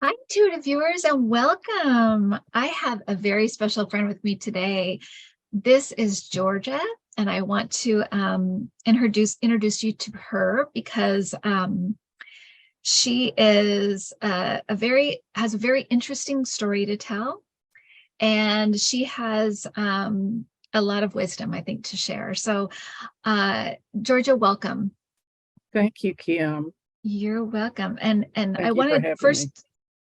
Hi, Intuitive viewers, and welcome. I have a very special friend with me today. This is Georgia, and I want to introduce you to her because she is has a very interesting story to tell, and she has a lot of wisdom, I think, to share. So, Georgia, welcome. Thank you, Kim. You're welcome. And I Thank you for wanted having me. first.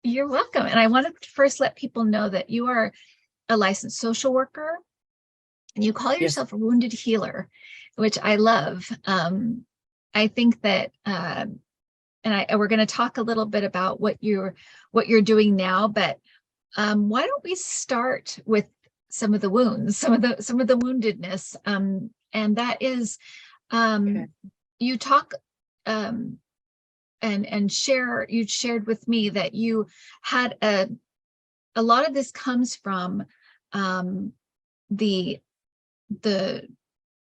You're welcome. And I want to first let people know that you are a licensed social worker and you call Yes, yourself a wounded healer, which I love. I think that, we're going to talk a little bit about what you're doing now, but why don't we start with some of the wounds, some of the woundedness, and that is, okay. you talk. And you shared with me that you had a lot of this comes from the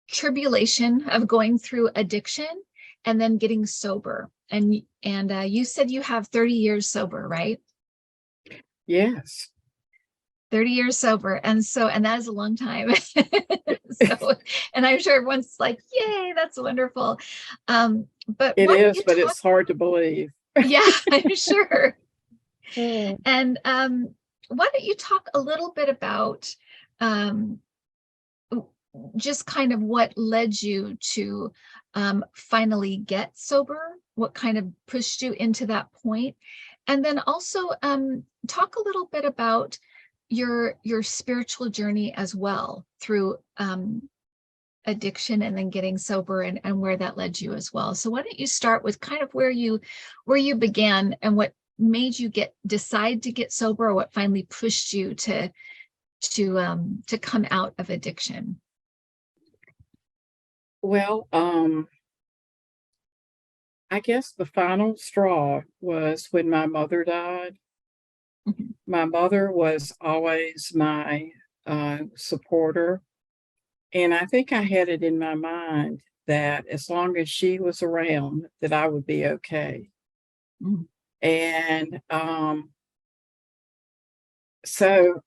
tribulation of going through addiction and then getting sober, and you said you have 30 years sober, right? Yes. 30 years sober, and that is a long time. So, and I'm sure everyone's like, yay, that's wonderful. But It why don't is, you but talk? it's hard to believe. Yeah, I'm sure. Oh, And why don't you talk a little bit about um, just kind of what led you to finally get sober? What kind of pushed you into that point? And then also talk a little bit about your spiritual journey as well through addiction and then getting sober, and where that led you as well. So why don't you start with kind of where you began and what made you decide to get sober, or what finally pushed you to come out of addiction? well, I guess the final straw was when my mother died. Mhm. My mother was always my supporter, and I think I had it in my mind that as long as she was around, that I would be okay. Mhm. And so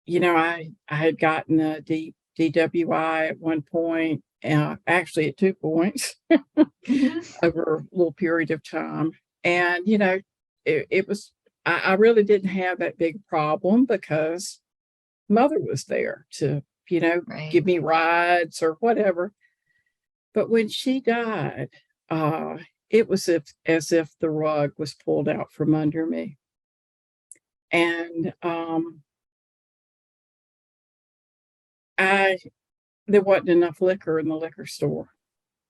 I had gotten a DWI at one point, actually at 2 points Mhm. over a little period of time. And, it was, I really didn't have that big problem because mother was there to, Right. give me rides or whatever. But when she died, uh, it was as if the rug was pulled out from under me. And I there wasn't enough liquor in the liquor store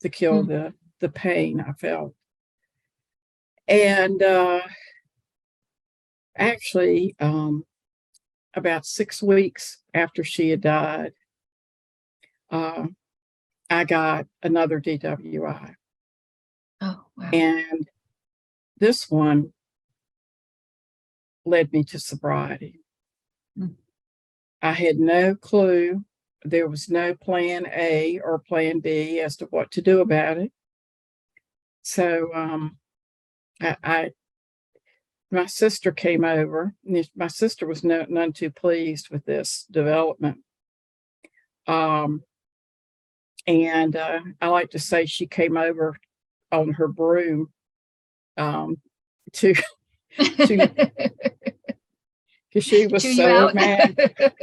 to kill Mm. the pain I felt. And actually, about 6 weeks after she had died, uh, I got another DWI, Oh, wow. and this one led me to sobriety. Mm. I had no clue. There was no plan A or plan B as to what to do about it. So I my sister came over. My sister was none too pleased with this development. Um, and I like to say she came over on her broom um, to to because she was Chew you so out. mad.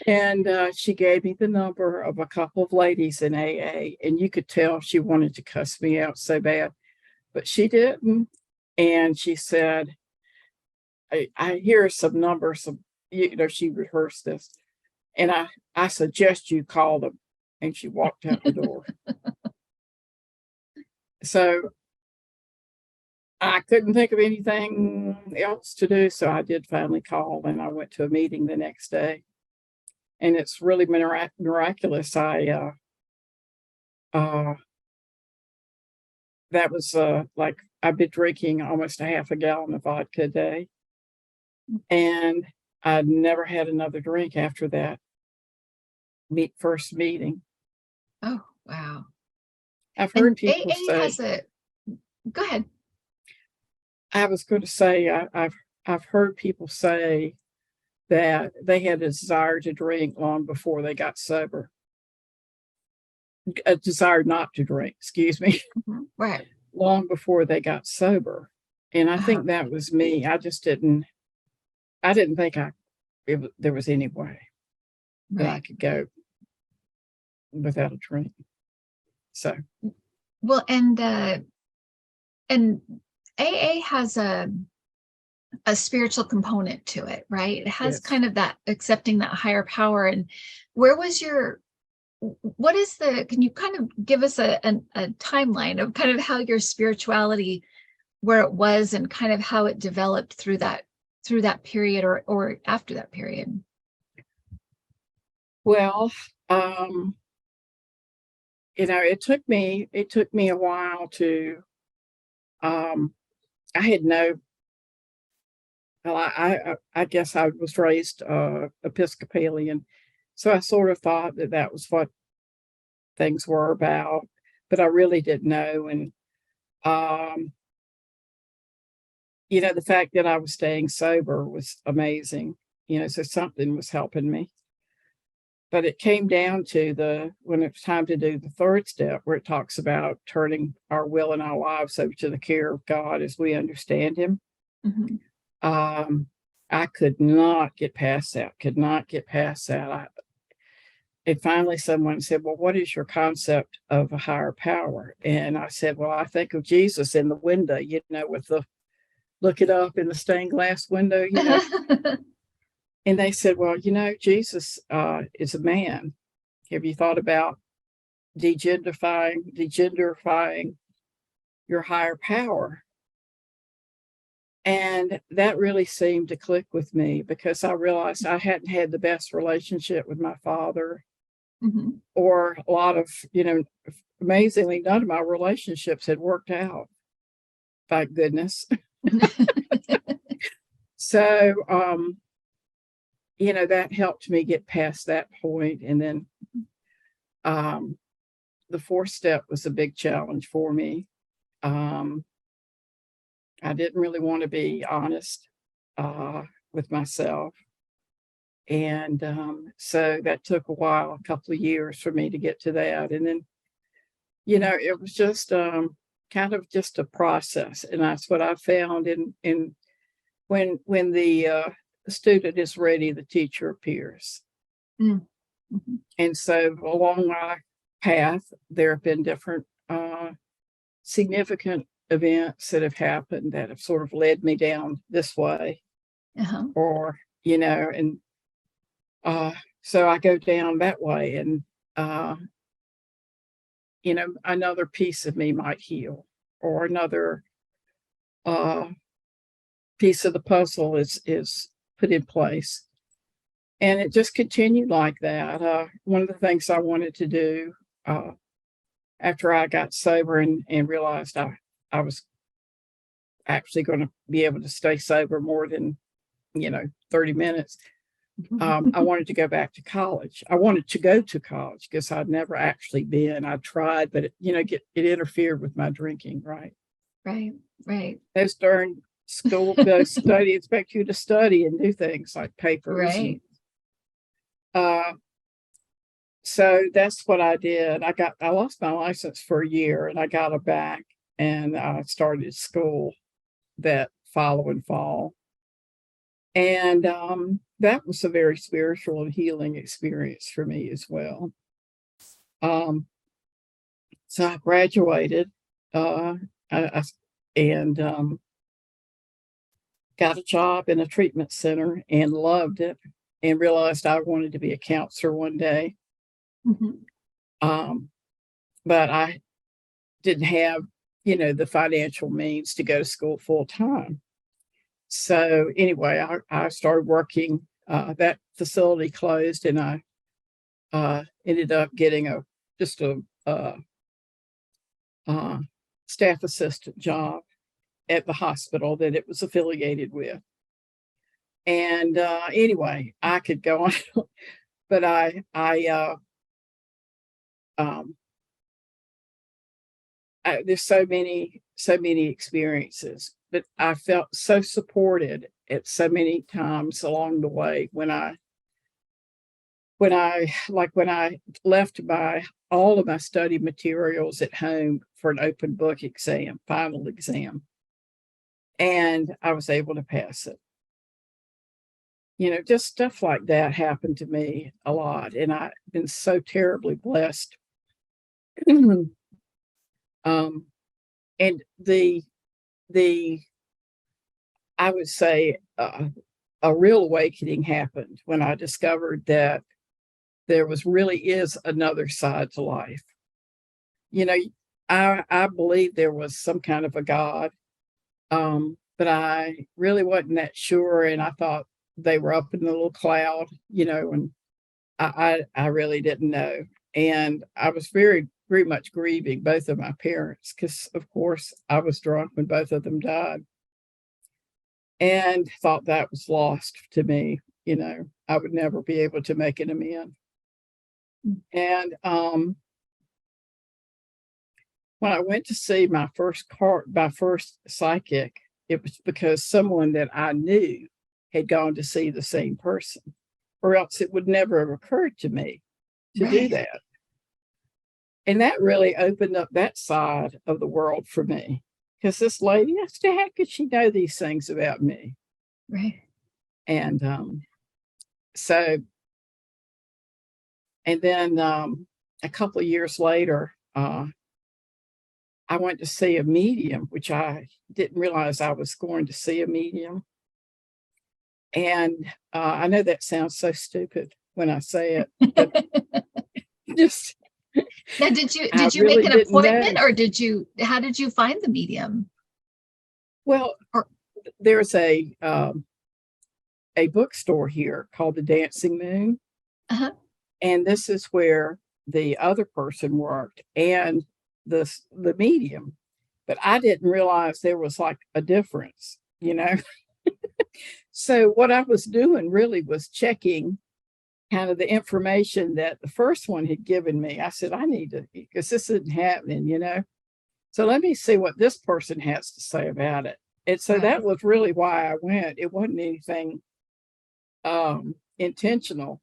And she gave me the number of a couple of ladies in AA, and you could tell she wanted to cuss me out so bad, but she didn't. And she said, I hear some numbers of, she rehearsed this. And I suggest you call them. And she walked out the door. So I couldn't think of anything else to do. So I did finally call, and I went to a meeting the next day. And it's really miraculous. Uh, that was like I've been drinking almost a half a gallon of vodka a day. And I never had another drink after that first meeting. Oh, wow. I've heard And people AA say, has a, go ahead. I was going to say, I've heard people say that they had a desire to drink long before they got sober. A desire not to drink, excuse me, Right. long before they got sober. And I Uh-huh. think that was me. I didn't think there was any way that I Right. could go without a drink. So, Well, and AA has a spiritual component to it, right? It has yes. kind of that accepting that higher power. And where was your what is the can you kind of give us a timeline of kind of how your spirituality, where it was and kind of how it developed through that period or after that period? Well, um, it took me a while to um I had no well, I guess I was raised Episcopalian, so I sort of thought that that was what things were about, but I really didn't know. And um, the fact that I was staying sober was amazing. So something was helping me. But it came down to the when it was time to do the third step, where it talks about turning our will and our lives over to the care of God as we understand Him. Mhm. Um, I could not get past that. Could not get past that. And finally, someone said, "Well, what is your concept of a higher power?" And I said, "Well, I think of Jesus in the window, with the look it up in the stained glass window. And they said, "Well, Jesus is a man. Have you thought about degenderifying your higher power?" And that really seemed to click with me because I realized I hadn't had the best relationship with my father, Mhm. or a lot of, amazingly, none of my relationships had worked out, thank goodness. So, that helped me get past that point. And then um, the fourth step was a big challenge for me. Um, I didn't really want to be honest with myself. And so that took a while, a couple of years for me to get to that. And then, it was just kind of just a process. And that's what I found in when the student is ready, the teacher appears. Mm. Mhm. And so along my path, there have been different significant events that have happened that have sort of led me down this way, Uh-huh. or, and uh, so I go down that way, and, uh, another piece of me might heal, or another uh, piece of the puzzle is put in place. And it just continued like that. One of the things I wanted to do uh, after I got sober and realized I was actually going to be able to stay sober more than 30 minutes. I wanted to go back to college. I wanted to go to college because I'd never actually been. I tried, but it interfered with my drinking. Right? Right, right. Those darn those study expect you to study and do things like papers, and Right. uh, so that's what I did. I lost my license for a year, and I got it back, and I started school that following fall. And that was a very spiritual and healing experience for me as well. Um, so I graduated, uh, and got a job in a treatment center and loved it, and realized I wanted to be a counselor one day. Mhm. Um, but I didn't have, the financial means to go to school full time. So anyway, I started working. That facility closed, and I ended up getting just a uh, staff assistant job at the hospital that it was affiliated with. And anyway, I could go on, but um, there's so many experiences but I felt so supported at so many times along the way when I left all of my study materials at home for an open book exam, final exam, and I was able to pass it. Just stuff like that happened to me a lot, and I've been so terribly blessed. um, and the I would say a real awakening happened when I discovered that there really is another side to life. You know, I believe there was some kind of a God, but I really wasn't that sure, and I thought they were up in the little cloud, and I really didn't know, and I was very very much grieving both of my parents because, of course, I was drunk when both of them died, and thought that was lost to me. I would never be able to make it amends. And when I went to see my first psychic, it was because someone that I knew had gone to see the same person, or else it would never have occurred to me to do Right. that. And that really opened up that side of the world for me. Because this lady, I said, how could she know these things about me? Right. And so, and then a couple of years later, I went to see a medium, which I didn't realize I was going to see a medium. And I know that sounds so stupid when I say it, but just Now, I did you make really an didn't know. appointment, or how did you find the medium? Well, Or there's a bookstore here called the Dancing Moon, uh-huh. and this is where the other person worked and the medium. But I didn't realize there was like a difference. So what I was doing really was checking kind of the information that the first one had given me. I said, I need to, because this isn't happening. So let me see what this person has to say about it. And so that Right. was really why I went. It wasn't anything intentional,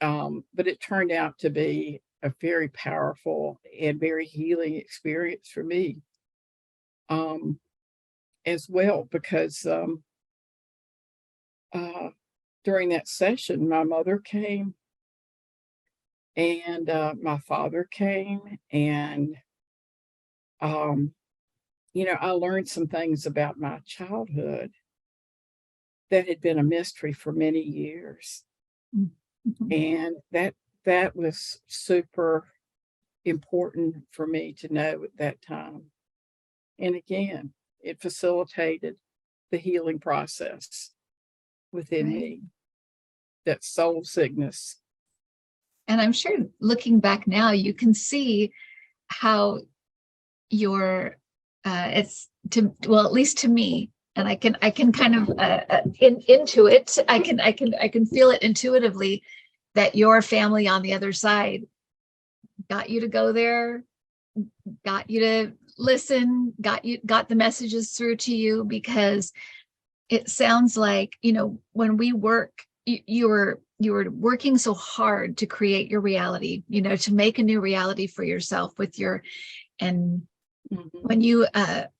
but it turned out to be a very powerful and very healing experience for me, um, as well, because uh, during that session, my mother came and my father came, and um, I learned some things about my childhood that had been a mystery for many years, Mhm. and that was super important for me to know at that time. And again, it facilitated the healing process within Right. me, that soul sickness. And I'm sure looking back now, you can see how your it's well, at least to me, and I can kind of into it. I can feel it intuitively that your family on the other side got you to go there, got you to listen, got the messages through to you, because it sounds like, when we work, you were working so hard to create your reality, to make a new reality for yourself with your, and Mhm. when you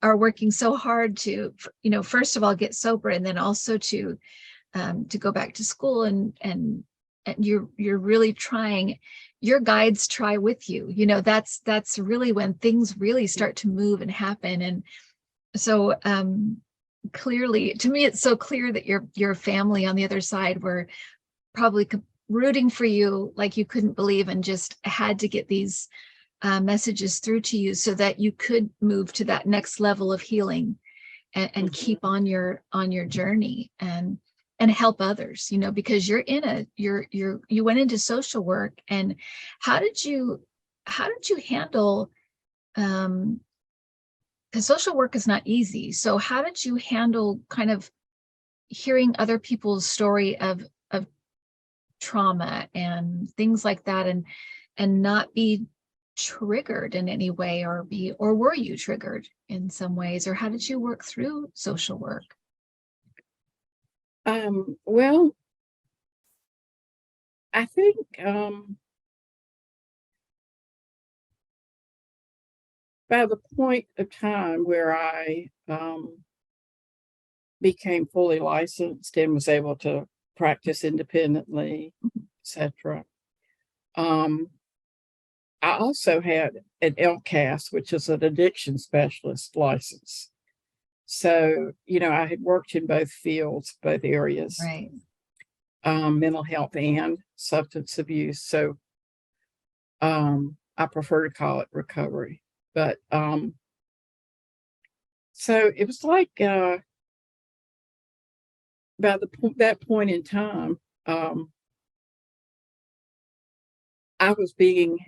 are working so hard to, first of all get sober, and then also to go back to school, and you're really trying, your guides try with you, that's really when things really start to move and happen. And so clearly, to me, it's so clear that your family on the other side were probably rooting for you like you couldn't believe, and just had to get these messages through to you so that you could move to that next level of healing, and keep Mhm. on your journey, and help others, because you went into social work. And how did you handle, because social work is not easy, so how did you handle kind of hearing other people's story of trauma and things like that, and not be triggered in any way, or were you triggered in some ways, or how did you work through social work? Well, I think by the point of time where I became fully licensed and was able to practice independently, etc. Um, I also had an LCAS, which is an addiction specialist license. So, I had worked in both fields, both areas, Right. mental health and substance abuse. So, I prefer to call it recovery. But so it was like by that point in time, I was being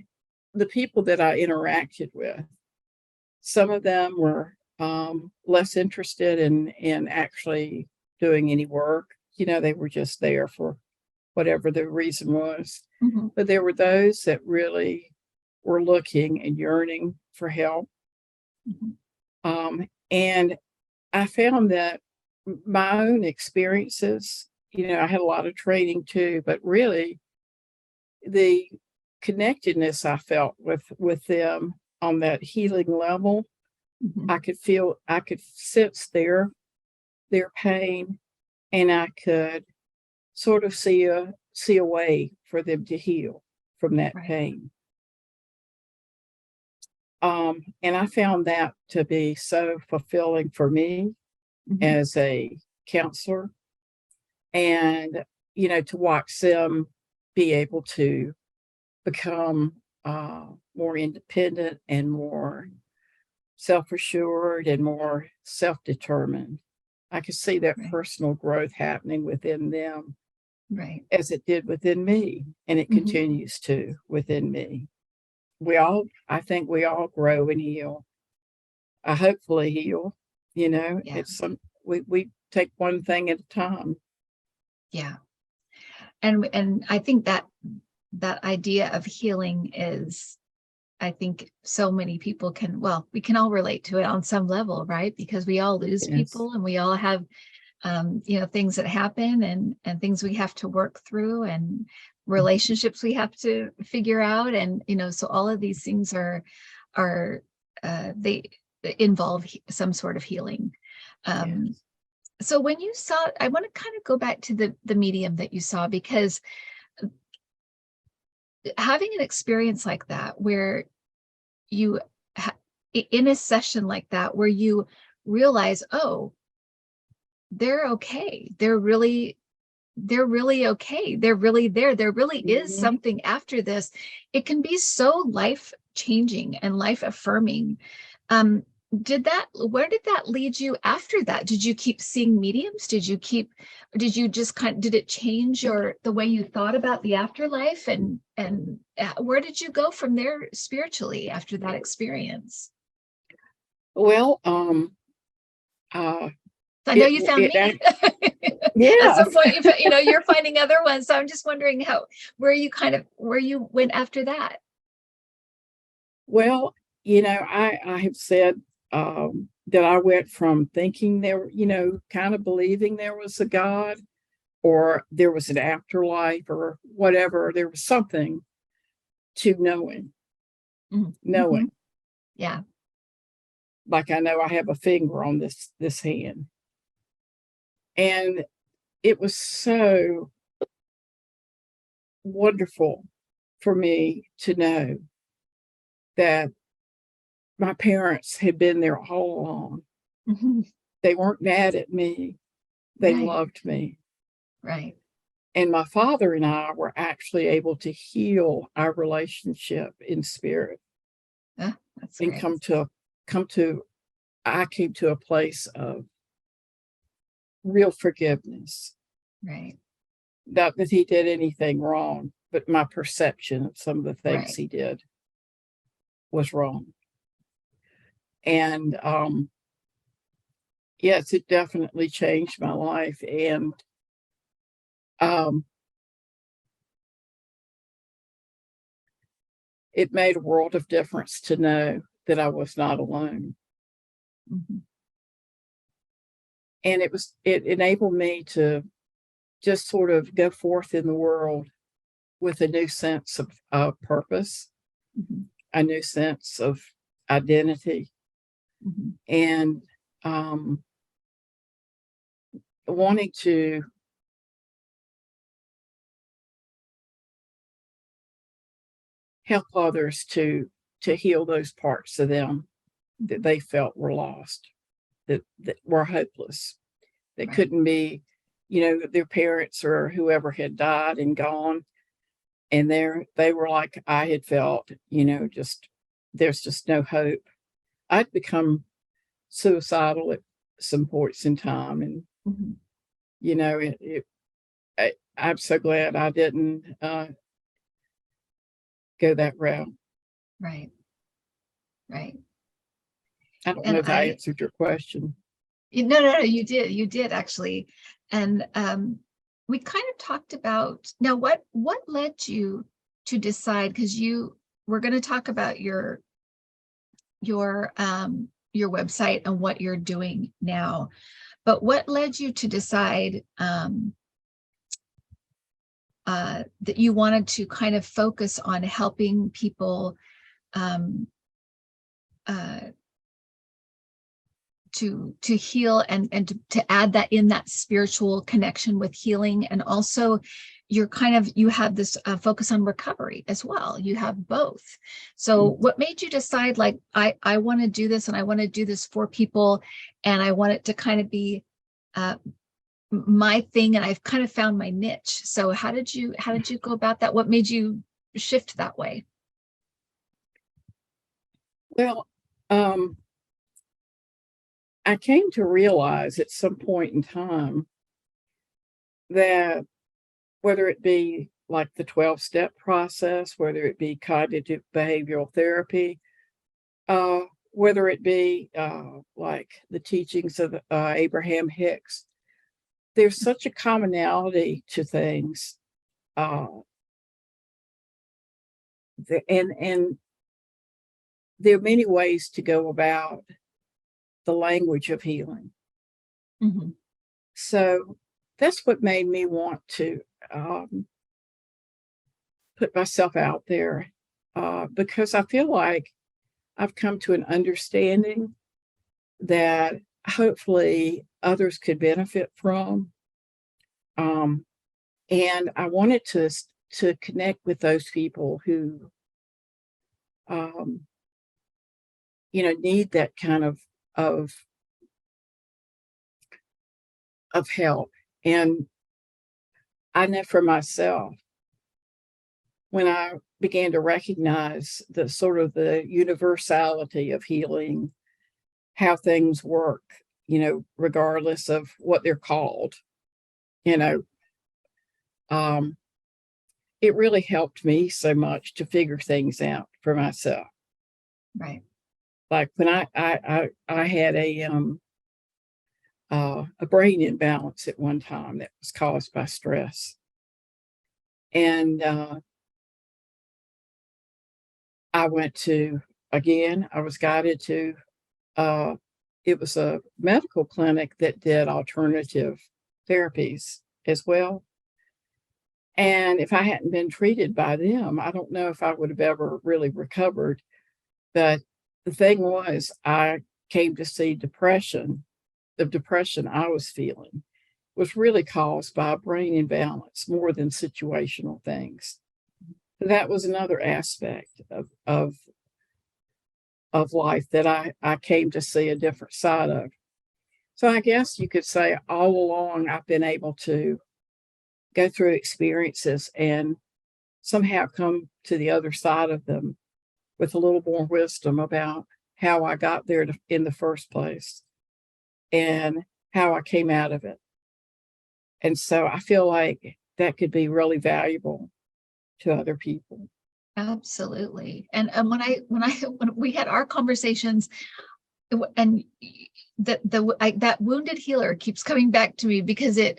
the people that I interacted with. Some of them were less interested in actually doing any work. They were just there for whatever the reason was. Mm-hmm. But there were those that really were looking and yearning for help. Mm-hmm. And I found that my own experiences, I had a lot of training too, but really the connectedness I felt with them on that healing level, Mm-hmm. I could sense their pain, and I could sort of see a way for them to heal from that Right. pain. And I found that to be so fulfilling for me Mm-hmm. as a counselor, and to watch them be able to become more independent and more self-assured and more self-determined. I could see that Right. personal growth happening within them Right. as it did within me, and it Mm-hmm. continues to within me. I think we all grow and heal. I hopefully heal. Yeah. It's we take one thing at a time. Yeah. And I think that idea of healing is, I think so many people we can all relate to it on some level, right? Because we all lose Yes. people, and we all have things that happen, and things we have to work through, and relationships we have to figure out. And, so all of these things are they involve some sort of healing. Um, Yes. so when you saw, I want to kind of go back to the medium that you saw, because having an experience like that, where you in a session like that, where you realize, oh, they're okay, they're really okay, they're really there really is Mhm. something after this. It can be so life changing and life affirming. um where did that lead you after that? Did you keep seeing mediums? Did you just did it change the way you thought about the afterlife? And where did you go from there spiritually after that experience? Well, I know it you found it me. act At some yes. point, you're finding other ones. So I'm just wondering where you went after that. Well, I have said that I went from thinking kind of believing there was a God or there was an afterlife or whatever. There was something to Mm-hmm. knowing, Yeah. like I know I have a finger on this hand, and it was so wonderful for me to know that my parents had been there all along. Mhm. They weren't mad at me. They Right. loved me. Right. And my father and I were actually able to heal our relationship in spirit That's and great. come to I came to a place of real forgiveness. Right. Not that he did anything wrong, but my perception of some of the things Right. he did was wrong. And yes, it definitely changed my life. And um it made a world of difference to know that I was not alone. Mm-hmm. And it enabled me to just sort of go forth in the world with a new sense of purpose, Mm-hmm. a new sense of identity, Mm-hmm. and wanting to help others to heal those parts of them that they felt were lost, that were hopeless, that Right. couldn't be, their parents or whoever had died and gone, and they were like I had felt, just there's just no hope. I'd become suicidal at some points in time, and Mm-hmm. I'm so glad I didn't go that route. Right. Right. I don't know And if I answered your question. no, you did actually. And we kind of talked about now what led you to decide, because we're going to talk about your website and what you're doing now, but what led you to decide that you wanted to kind of focus on helping people um, uh, to heal and to add that in, that spiritual connection with healing, and also you have this focus on recovery as well. You have both. So Mm. what made you decide, like, I want to do this, and I want to do this for people, and I want it to kind of be uh, my thing, and I've kind of found my niche. So how did you go about that? What made you shift that way? Well, I came to realize at some point in time that whether it be like the 12-step process, whether it be cognitive behavioral therapy, uh, whether it be like the teachings of Abraham Hicks, there's such a commonality to things. Uh, and there are many ways to go about the language of healing. Mm-hmm. So that's what made me want to put myself out there, because I feel like I've come to an understanding that hopefully others could benefit from. Um, and I wanted to connect with those people who, um, need that kind of of help. And I know for myself, when I began to recognize the sort of the universality of healing, how things work, regardless of what they're called, you know, um, it really helped me so much to figure things out for myself. Right. Like when I had a brain imbalance at one time that was caused by stress, and I went to again. I was guided to. Uh, it was a medical clinic that did alternative therapies as well. And if I hadn't been treated by them, I don't know if I would have ever really recovered. But the thing was, I came to see depression. The depression I was feeling was really caused by a brain imbalance more than situational things. That was another aspect of life that I came to see a different side of. So I guess you could say all along I've been able to go through experiences and somehow come to the other side of them with a little more wisdom about how I got there in the first place and how I came out of it. And so I feel like that could be really valuable to other people. Absolutely. And when we had our conversations, and that wounded healer keeps coming back to me, because Yeah.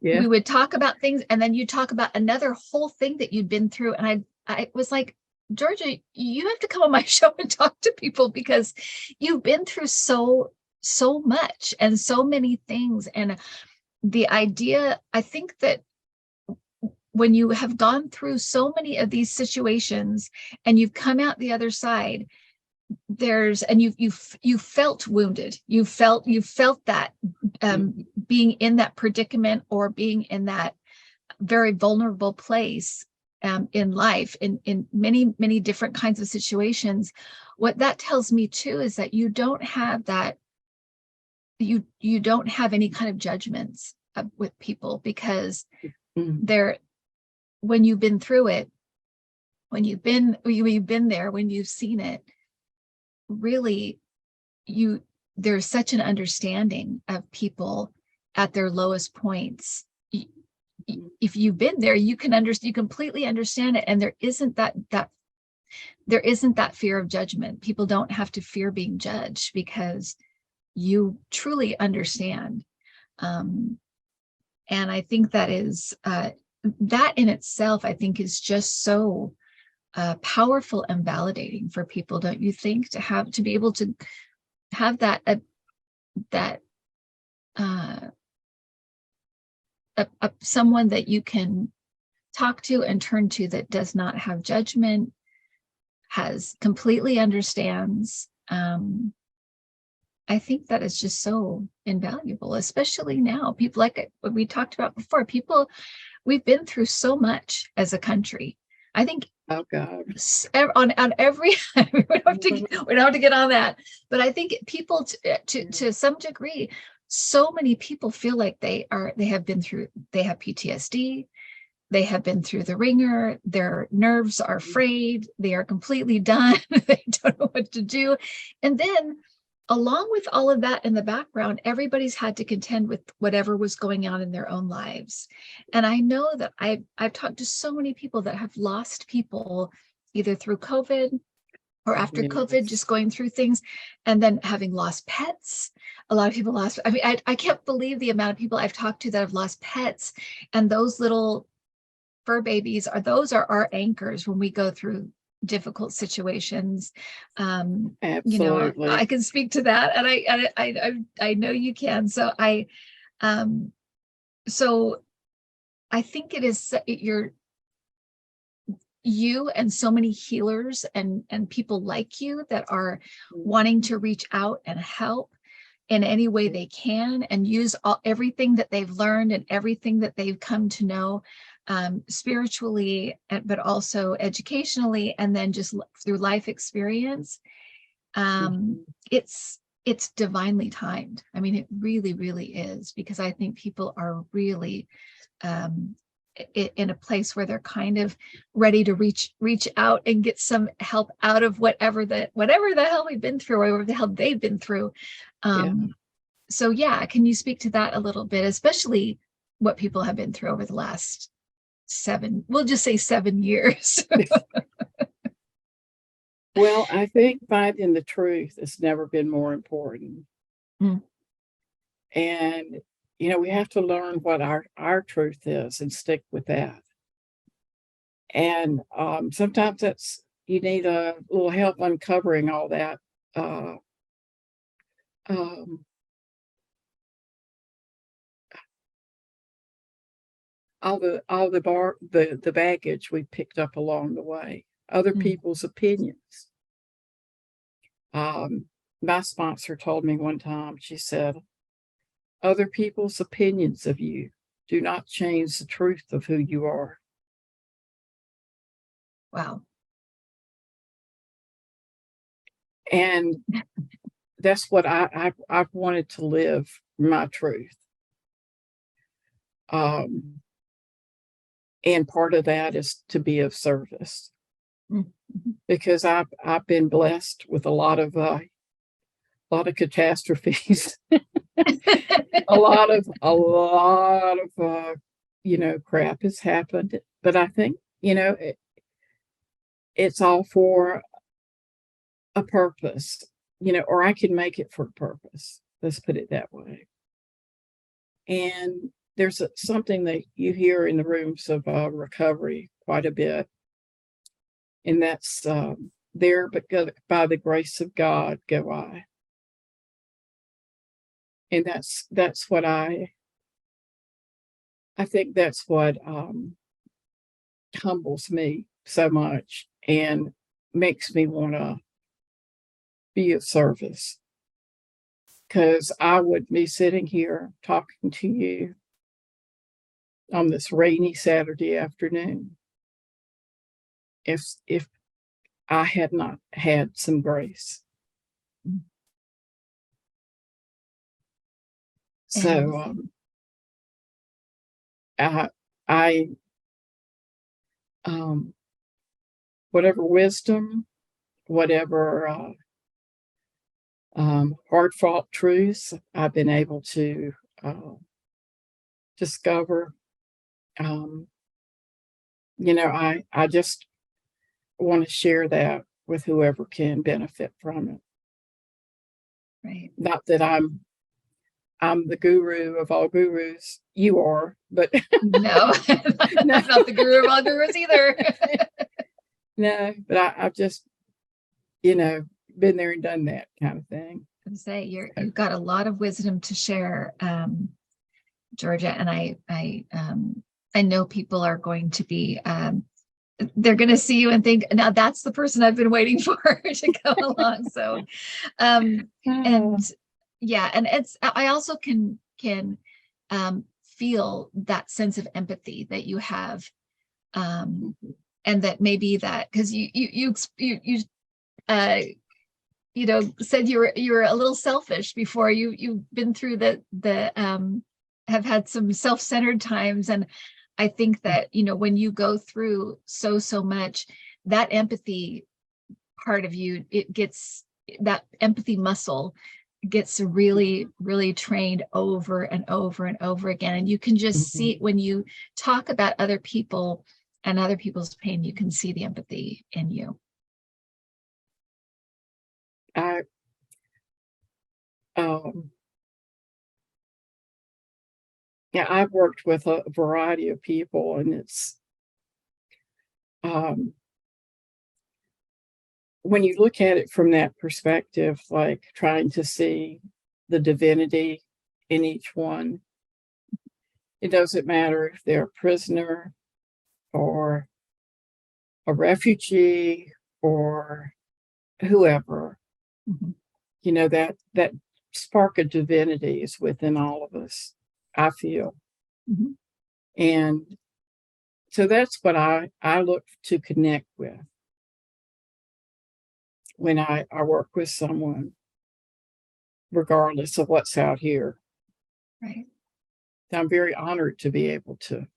we would talk about things, and then you talk about another whole thing that you'd been through, and I was like, Georgia, you have to come on my show and talk to people because you've been through so much and so many things. And the idea, I think that when you have gone through so many of these situations and you've come out the other side, and you felt wounded, you felt that being in that predicament or being in that very vulnerable place in life, in many different kinds of situations. What that tells me too is that you don't have that, you don't have any kind of judgments with people, because they're, when you've been through it, when you've been there, when you've seen it, really, there's such an understanding of people at their lowest points. If you've been there, you completely understand it, and there isn't that fear of judgment. People don't have to fear being judged because you truly understand. And I think that is that in itself, I think, is just so powerful and validating for people, don't you think? To be able to have that someone that you can talk to and turn to that does not have judgment, has completely understands. I think that is just so invaluable, especially now. People, like what we talked about before, we've been through so much as a country. I think, oh God, on every we don't have to get on that, but I think people to some degree, so many people feel like they have PTSD, they have been through the ringer, their nerves are frayed, they are completely done, they don't know what to do. And then along with all of that in the background, everybody's had to contend with whatever was going on in their own lives. And I know that I've talked to so many people that have lost people either through COVID or after COVID, just going through things, and then having lost pets. A lot of people lost, I mean, I can't believe the amount of people I've talked to that have lost pets, and those little fur babies are our anchors when we go through difficult situations. Absolutely. I can speak to that, and I know you can. So I think it is you and so many healers and people like you that are wanting to reach out and help in any way they can, and use everything that they've learned and everything that they've come to know, spiritually, but also educationally, and then just through life experience. It's divinely timed. I mean, it really, really is, because I think people are really in a place where they're kind of ready to reach out and get some help out of whatever the hell we've been through, or whatever the hell they've been through. So yeah, can you speak to that a little bit, especially what people have been through over the last we'll just say 7 years? Well, I think finding the truth has never been more important. And we have to learn what our truth is and stick with that. And sometimes you need a little help uncovering all that. All the baggage we picked up along the way, other people's opinions. My sponsor told me one time, she said, other people's opinions of you do not change the truth of who you are. Wow. And that's what I've wanted to live, my truth. And part of that is to be of service, because I've been blessed with a lot of catastrophes, a lot of crap has happened, but I think it's all for a purpose, or I can make it for a purpose. Let's put it that way. And there's something that you hear in the rooms of recovery quite a bit, And that's there, but by the grace of God go I. And that's what I think that's what humbles me so much and makes me want to be of service. Because I would be sitting here talking to you on this rainy Saturday afternoon if I had not had some grace. So I whatever wisdom, whatever hard-fought truths I've been able to discover, I just want to share that with whoever can benefit from it. Right. Not that I'm the guru of all gurus. You are, but no, I'm not the guru of all gurus either. No, but I've just, been there and done that kind of thing. I'd say you've got a lot of wisdom to share, Georgia, and I know people are going to be they're going to see you and think, now that's the person I've been waiting for to come along. So, and yeah, and I also can feel that sense of empathy that you have, and that maybe that because you said you were a little selfish before you've been through the have had some self-centered times, and I think that when you go through so much, that empathy part of you, that empathy muscle gets really trained over and over and over again, and you can just see when you talk about other people and other people's pain, you can see the empathy in you. I've worked with a variety of people, and it's when you look at it from that perspective, like trying to see the divinity in each one, it doesn't matter if they're a prisoner or a refugee or whoever. That spark of divinity is within all of us, I feel. And so that's what I look to connect with when I work with someone, regardless of what's out here. Right. I'm very honored to be able to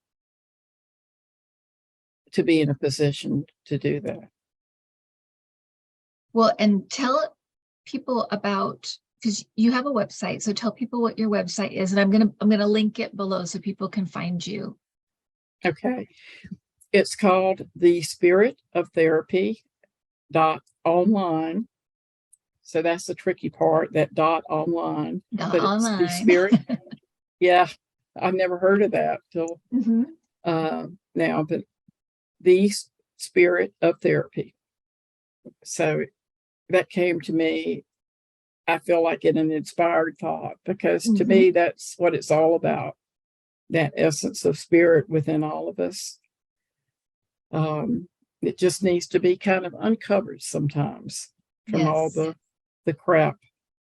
be in a position to do that. Well, and tell people about, because you have a website, so tell people what your website is, and I'm gonna link it below so people can find you. Okay. It's called the Spirit of Therapy .online. So that's the tricky part, that .online. But online. It's the Spirit. Yeah, I've never heard of that till now, but the Spirit of Therapy. So that came to me, I feel like, in an inspired thought, because to me, that's what it's all about, that essence of spirit within all of us. It just needs to be kind of uncovered sometimes from all the crap.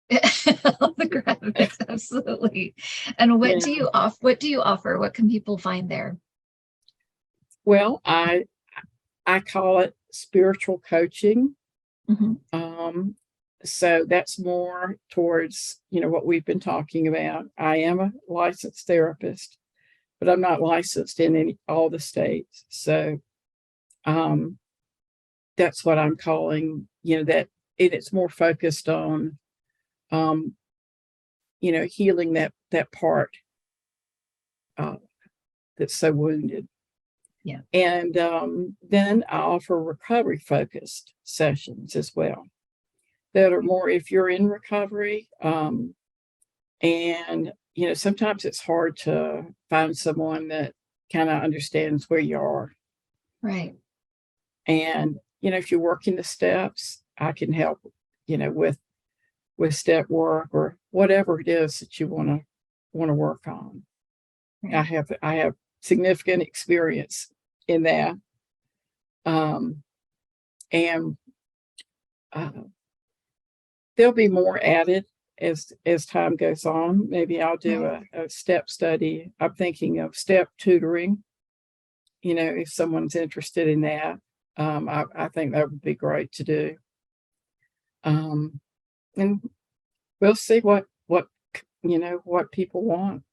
The crap, absolutely. And what do you offer? What do you offer? What can people find there? Well, I call it spiritual coaching. So that's more towards, what we've been talking about. I am a licensed therapist, but I'm not licensed in all the states. So that's what I'm calling, that it's more focused on, healing that part that's so wounded. Yeah. And then I offer recovery focused sessions as well, that are more if you're in recovery. And, sometimes it's hard to find someone that kind of understands where you are. Right. And if you're working the steps, I can help, with step work or whatever it is that you want to work on. Right. I have significant experience in that. And uh, there'll be more added as time goes on. Maybe I'll do Right. a step study. I'm thinking of step tutoring, if someone's interested in that. I think that would be great to do. And we'll see what people want.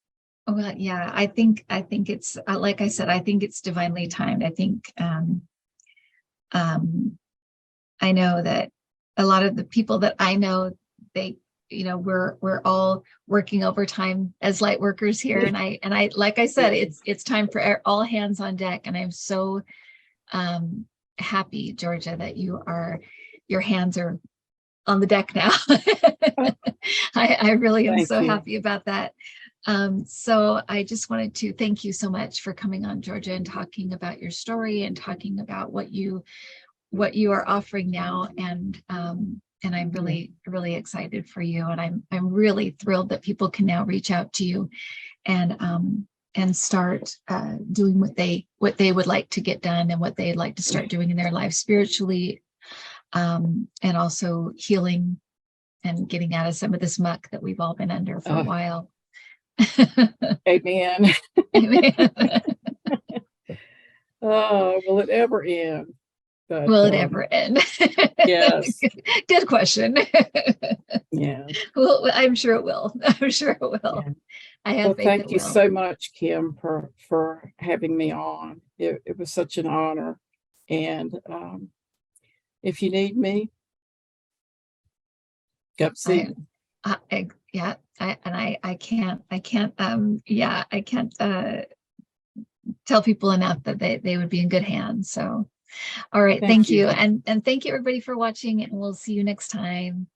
Oh, well, yeah, I think it's like I said, I think it's divinely timed. I think um, I know that a lot of the people that I know, they, we're all working overtime as light workers here, and I like I said, Yeah. it's time for all hands on deck, and I'm so um, happy, Georgia, that your hands are on the deck now. I really am Thank so you. happy about that. So I just wanted to thank you so much for coming on, Georgia, and talking about your story and talking about what you are offering now. And I'm Yeah. really excited for you. And I'm really thrilled that people can now reach out to you and start doing what they would like to get done and what they'd like to start doing in their life spiritually, and also healing and getting out of some of this muck that we've all been under for a while. Amen. Amen. Oh, will it ever end? But Will it ever end? yes, Good question. yeah, Well, I'm sure it will. I'm sure it will. yeah. I Well, have faith it thank you will. so much, Kim, for having me on. It was such an honor. And if you need me, come see I, me. yeah, I can't, yeah, I can't tell people enough that they would be in good hands. So, all right, Thank thank you. you, and thank you everybody for watching, and we'll see you next time.